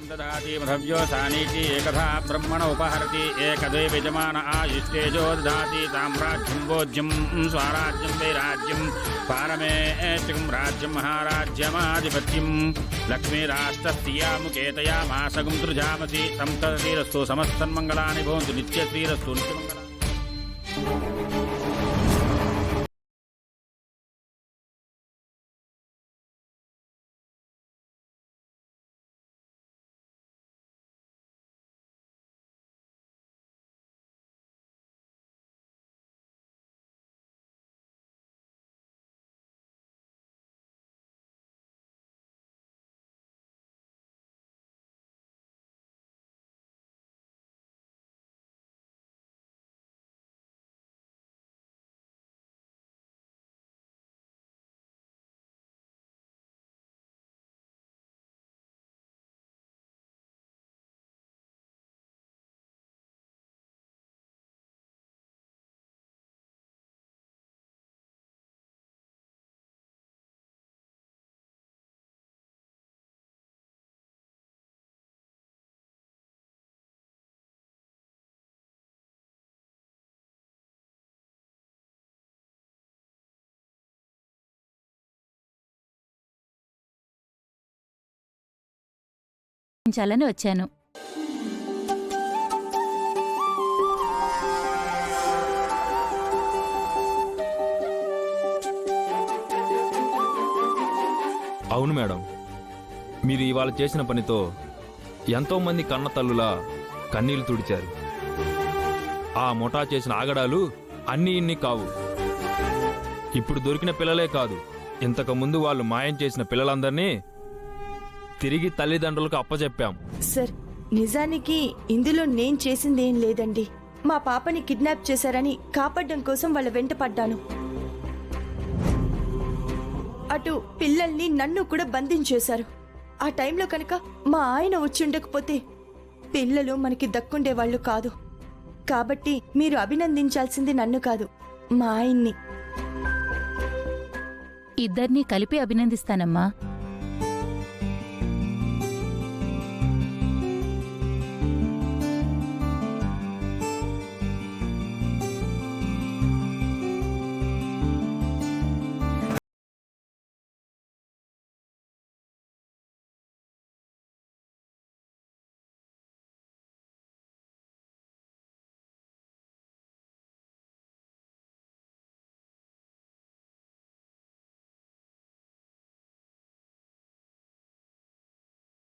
ददाति मधव्यो सानीति एकधा ब्रह्मण उपहरति एकदैव यजमान आयुष्टेजो ददाति साम्राज्यं भोज्यं स्वराज्यं वैराज्यं पारमेष्टिकं राज्यं महाराज्यमाधिपत्यं लक्ष्मीराष्ट्रस्त्रिया मासगं सृजामसि संततिरस्तु समस्तन्मङ्गलानि भवन्तु नित्यश्रीरस्तु नित्यमङ्गलानि। చాలని వచ్చాను. అవును మేడం, మీరు ఇవాళ చేసిన పనితో ఎంతోమంది కన్న తల్లులా కన్నీళ్లు తుడిచారు. ఆ ముఠా చేసిన ఆగడాలు అన్నీ ఇన్ని కావు. ఇప్పుడు దొరికిన పిల్లలే కాదు, ఇంతకుముందు వాళ్ళు మాయం చేసిన పిల్లలందరినీ తిరిగి తల్లిదండ్రులకు అప్పచెప్పాం. సార్, నిజానికి ఇందులో నేను చేసిందేం లేదండి. మా పాపని కిడ్నాప్ చేశారని కాపాడడం కోసం వాళ్ళ వెంట పడ్డాను. అటు పిల్లల్ని నన్ను కూడా బంధించేశారు. ఆ టైంలో కనుక మా ఆయన వచ్చి ఉండకపోతే పిల్లలు మనకి దక్కుండేవాళ్లు కాదు. కాబట్టి మీరు అభినందించాల్సింది నన్ను కాదు, మా ఆయన్ని. ఇద్దరినీ కలిపి అభినందిస్తానమ్మా.